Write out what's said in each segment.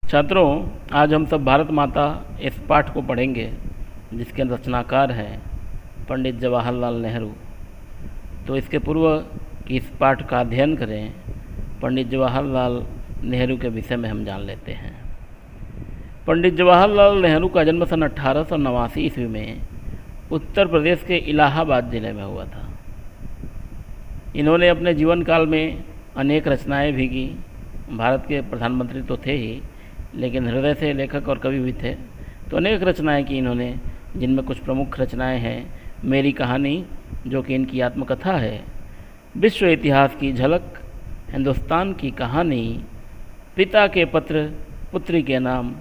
छात्रों, आज हम सब भारत माता इस पाठ को पढ़ेंगे जिसके रचनाकार हैं पंडित जवाहरलाल नेहरू। तो इसके पूर्व कि इस पाठ का अध्ययन करें, पंडित जवाहरलाल नेहरू के विषय में हम जान लेते हैं। पंडित जवाहरलाल नेहरू का जन्म सन 1889 ईस्वी में उत्तर प्रदेश के इलाहाबाद ज़िले में हुआ था। इन्होंने अपने जीवन काल में अनेक रचनाएं भी की। भारत के प्रधानमंत्री तो थे ही, लेकिन हृदय से लेखक और कवि भी थे। तो अनेक रचनाएं की इन्होंने, जिनमें कुछ प्रमुख रचनाएं हैं मेरी कहानी, जो कि इनकी आत्मकथा है, विश्व इतिहास की झलक, हिंदुस्तान की कहानी, पिता के पत्र पुत्री के नाम,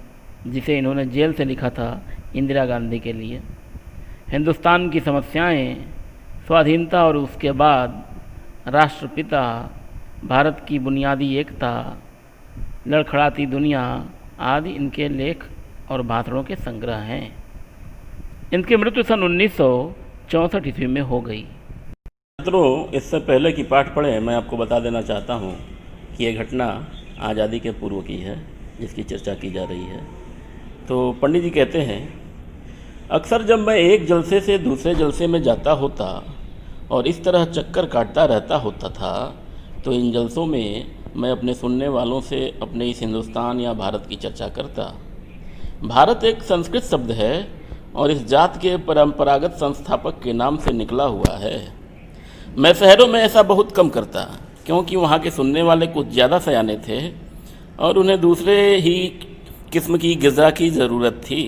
जिसे इन्होंने जेल से लिखा था इंदिरा गांधी के लिए, हिंदुस्तान की समस्याएं, स्वाधीनता और उसके बाद, राष्ट्रपिता, भारत की बुनियादी एकता, लड़खड़ाती दुनिया आदि इनके लेख और भाषणों के संग्रह हैं। इनकी मृत्यु सन 1964 ईस्वी में हो गई। मित्रों, इससे पहले कि पाठ पढ़ें, मैं आपको बता देना चाहता हूँ कि यह घटना आज़ादी के पूर्व की है जिसकी चर्चा की जा रही है। तो पंडित जी कहते हैं, अक्सर जब मैं एक जलसे से दूसरे जलसे में जाता होता और इस तरह चक्कर काटता रहता होता था, तो इन जलसों में मैं अपने सुनने वालों से अपने इस हिंदुस्तान या भारत की चर्चा करता। भारत एक संस्कृत शब्द है और इस जात के परंपरागत संस्थापक के नाम से निकला हुआ है। मैं शहरों में ऐसा बहुत कम करता, क्योंकि वहाँ के सुनने वाले कुछ ज़्यादा सयाने थे और उन्हें दूसरे ही किस्म की ग़िज़ा की ज़रूरत थी।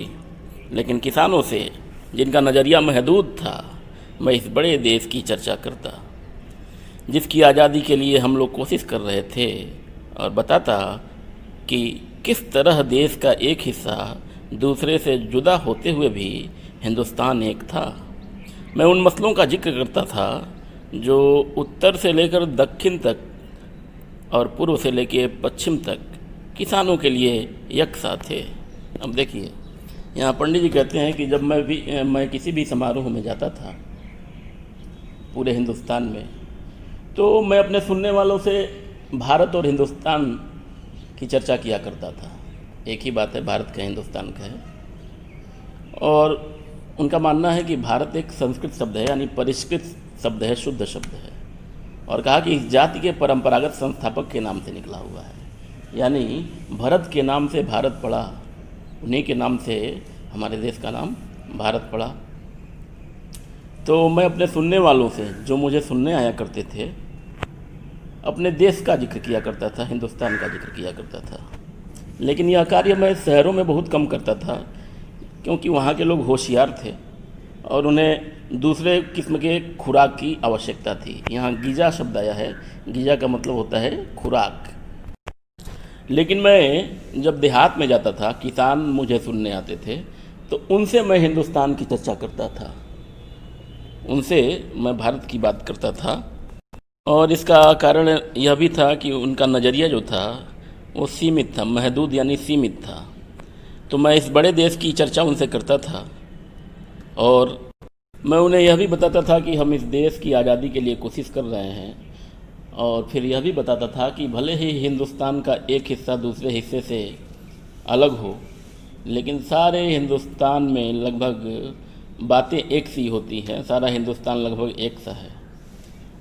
लेकिन किसानों से, जिनका नज़रिया महदूद था, मैं इस बड़े देश की चर्चा करता जिसकी आज़ादी के लिए हम लोग कोशिश कर रहे थे, और बताता कि किस तरह देश का एक हिस्सा दूसरे से जुदा होते हुए भी हिंदुस्तान एक था। मैं उन मसलों का जिक्र करता था जो उत्तर से लेकर दक्षिण तक और पूर्व से लेकर पश्चिम तक किसानों के लिए यकसा थे। अब देखिए, यहाँ पंडित जी कहते हैं कि जब मैं किसी भी समारोह में जाता था पूरे हिंदुस्तान में, तो मैं अपने सुनने वालों से भारत और हिंदुस्तान की चर्चा किया करता था। एक ही बात है, भारत का हिंदुस्तान का है। और उनका मानना है कि भारत एक संस्कृत शब्द है, यानी परिष्कृत शब्द है, शुद्ध शब्द है। और कहा कि इस जाति के परंपरागत संस्थापक के नाम से निकला हुआ है, यानी भरत के नाम से भारत पड़ा, उन्हीं के नाम से हमारे देश का नाम भारत पड़ा। तो मैं अपने सुनने वालों से, जो मुझे सुनने आया करते थे, अपने देश का जिक्र किया करता था, हिंदुस्तान का जिक्र किया करता था। लेकिन यह कार्य मैं शहरों में बहुत कम करता था, क्योंकि वहाँ के लोग होशियार थे और उन्हें दूसरे किस्म के खुराक की आवश्यकता थी। यहाँ गीजा शब्द आया है, गीजा का मतलब होता है खुराक। लेकिन मैं जब देहात में जाता था, किसान मुझे सुनने आते थे, तो उनसे मैं हिंदुस्तान की चर्चा करता था, उनसे मैं भारत की बात करता था। और इसका कारण यह भी था कि उनका नज़रिया जो था वो सीमित था, महदूद यानी सीमित था। तो मैं इस बड़े देश की चर्चा उनसे करता था और मैं उन्हें यह भी बताता था कि हम इस देश की आज़ादी के लिए कोशिश कर रहे हैं, और फिर यह भी बताता था कि भले ही हिंदुस्तान का एक हिस्सा दूसरे हिस्से से अलग हो, लेकिन सारे हिंदुस्तान में लगभग बातें एक सी होती हैं, सारा हिंदुस्तान लगभग एक सा है।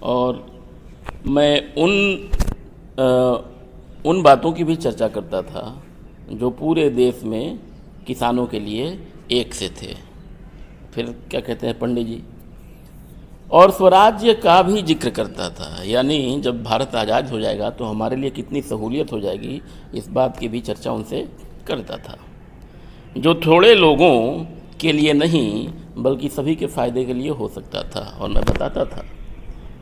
और मैं उन बातों की भी चर्चा करता था जो पूरे देश में किसानों के लिए एक से थे। फिर क्या कहते हैं पंडित जी, और स्वराज्य का भी जिक्र करता था, यानी जब भारत आज़ाद हो जाएगा तो हमारे लिए कितनी सहूलियत हो जाएगी, इस बात की भी चर्चा उनसे करता था, जो थोड़े लोगों के लिए नहीं बल्कि सभी के फ़ायदे के लिए हो सकता था। और मैं बताता था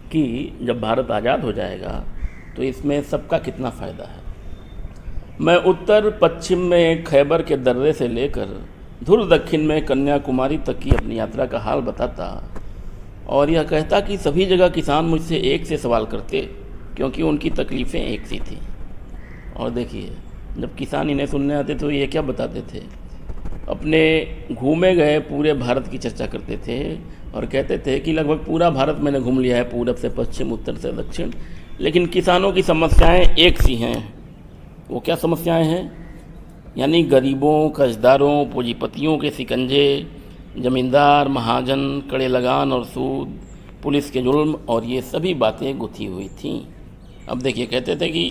कि जब भारत आज़ाद हो जाएगा तो इसमें सबका कितना फ़ायदा है। मैं उत्तर पश्चिम में खैबर के दर्रे से लेकर धुर दक्षिण में कन्याकुमारी तक की अपनी यात्रा का हाल बताता और यह कहता कि सभी जगह किसान मुझसे एक से सवाल करते, क्योंकि उनकी तकलीफ़ें एक सी थी। और देखिए, जब किसान इन्हें सुनने आते तो ये क्या बताते थे, अपने घूमे गए पूरे भारत की चर्चा करते थे और कहते थे कि लगभग पूरा भारत मैंने घूम लिया है, पूरब से पश्चिम, उत्तर से दक्षिण, लेकिन किसानों की समस्याएं एक सी हैं। वो क्या समस्याएं हैं यानी गरीबों, कर्जदारों, पूंजीपतियों के शिकंजे, ज़मींदार, महाजन, कड़े लगान और सूद, पुलिस के जुल्म और ये सभी बातें गुथी हुई थीं। अब देखिए, कहते थे कि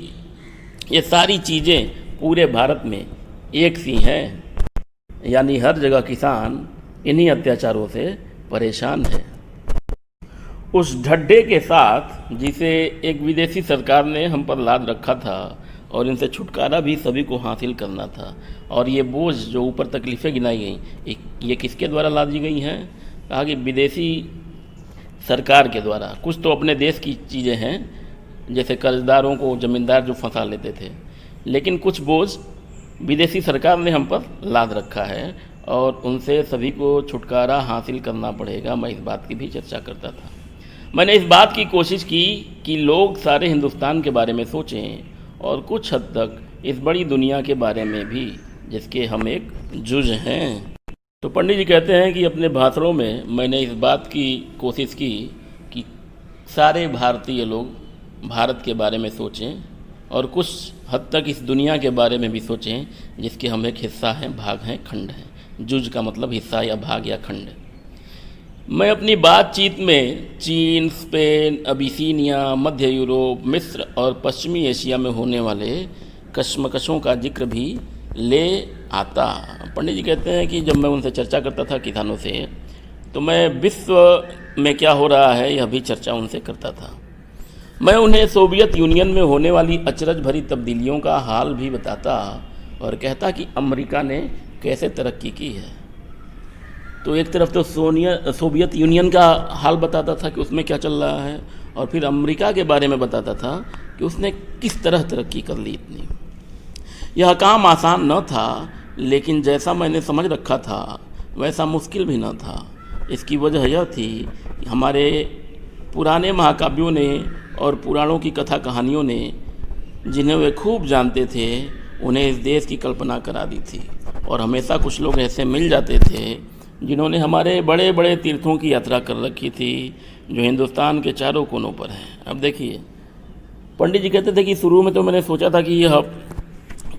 ये सारी चीज़ें पूरे भारत में एक सी हैं, यानी हर जगह किसान इन्हीं अत्याचारों से परेशान है। उस ढड्ढे के साथ जिसे एक विदेशी सरकार ने हम पर लाद रखा था और इनसे छुटकारा भी सभी को हासिल करना था, और ये बोझ जो ऊपर तकलीफ़ें गिनाई गई, ये किसके द्वारा लादी गई हैं? कहा कि विदेशी सरकार के द्वारा। कुछ तो अपने देश की चीज़ें हैं, जैसे कर्जदारों को ज़मींदार जो फंसा लेते थे, लेकिन कुछ बोझ विदेशी सरकार ने हम पर लाद रखा है और उनसे सभी को छुटकारा हासिल करना पड़ेगा। मैं इस बात की भी चर्चा करता था। मैंने इस बात की कोशिश की कि लोग सारे हिंदुस्तान के बारे में सोचें और कुछ हद तक इस बड़ी दुनिया के बारे में भी, जिसके हम एक जुज़ हैं। तो पंडित जी कहते हैं कि अपने भाषणों में मैंने इस बात की कोशिश की कि सारे भारतीय लोग भारत के बारे में सोचें और कुछ हद तक इस दुनिया के बारे में भी सोचें, जिसके हम एक हिस्सा हैं, भाग हैं, खंड हैं। जुज़ का मतलब हिस्सा या भाग या खंड। मैं अपनी बातचीत में चीन, स्पेन, अबिसीनिया, मध्य यूरोप, मिस्र और पश्चिमी एशिया में होने वाले कशमकशों का जिक्र भी ले आता। पंडित जी कहते हैं कि जब मैं उनसे चर्चा करता था, किसानों से, तो मैं विश्व में क्या हो रहा है यह भी चर्चा उनसे करता था। मैं उन्हें सोवियत यूनियन में होने वाली अचरज भरी तब्दीलियों का हाल भी बताता और कहता कि अमेरिका ने कैसे तरक्की की है। तो एक तरफ तो सोवियत यूनियन का हाल बताता था कि उसमें क्या चल रहा है, और फिर अमेरिका के बारे में बताता था कि उसने किस तरह तरक्की कर ली इतनी। यह काम आसान न था, लेकिन जैसा मैंने समझ रखा था वैसा मुश्किल भी न था। इसकी वजह यह थी कि हमारे पुराने महाकाव्यों ने और पुराणों की कथा कहानियों ने, जिन्हें वे खूब जानते थे, उन्हें इस देश की कल्पना करा दी थी। और हमेशा कुछ लोग ऐसे मिल जाते थे जिन्होंने हमारे बड़े बड़े तीर्थों की यात्रा कर रखी थी, जो हिंदुस्तान के चारों कोनों पर हैं। अब देखिए, पंडित जी कहते थे कि शुरू में तो मैंने सोचा था कि यह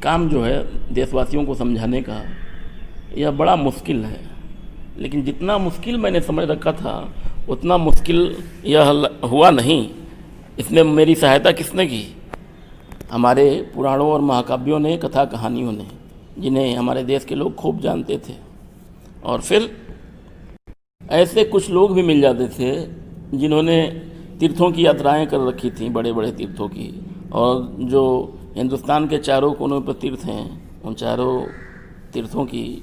काम जो है देशवासियों को समझाने का, यह बड़ा मुश्किल है, लेकिन जितना मुश्किल मैंने समझ रखा था उतना मुश्किल यह हुआ नहीं। इसमें मेरी सहायता किसने की? हमारे पुराणों और महाकाव्यों ने, कथा कहानियों ने, जिन्हें हमारे देश के लोग खूब जानते थे। और फिर ऐसे कुछ लोग भी मिल जाते थे जिन्होंने तीर्थों की यात्राएं कर रखी थी, बड़े बड़े तीर्थों की, और जो हिंदुस्तान के चारों कोनों पर तीर्थ हैं, उन चारों तीर्थों की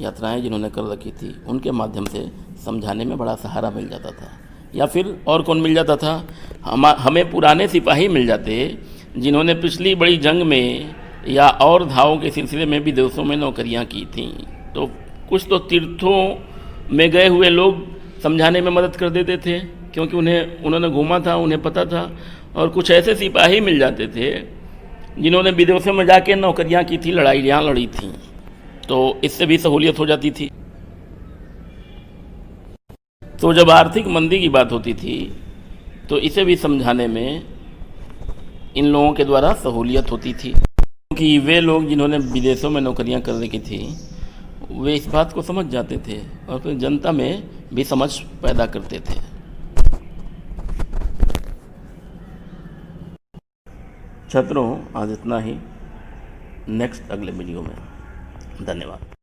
यात्राएं जिन्होंने कर रखी थी, उनके माध्यम से समझाने में बड़ा सहारा मिल जाता था। या फिर और कौन मिल जाता था? हमें पुराने सिपाही मिल जाते जिन्होंने पिछली बड़ी जंग में या और धावों के सिलसिले में विदेशों में नौकरियां की थीं। तो कुछ तो तीर्थों में गए हुए लोग समझाने में मदद कर देते थे, क्योंकि उन्होंने घूमा था, उन्हें पता था। और कुछ ऐसे सिपाही मिल जाते थे जिन्होंने विदेशों में जाके नौकरियां की थी, लड़ाइयाँ लड़ी थीं, तो इससे भी सहूलियत हो जाती थी। तो जब आर्थिक मंदी की बात होती थी तो इसे भी समझाने में इन लोगों के द्वारा सहूलियत होती थी, क्योंकि वे लोग जिन्होंने विदेशों में नौकरियां कर रखी थी, वे इस बात को समझ जाते थे और फिर जनता में भी समझ पैदा करते थे। छात्रों, आज इतना ही। नेक्स्ट अगले वीडियो में। धन्यवाद।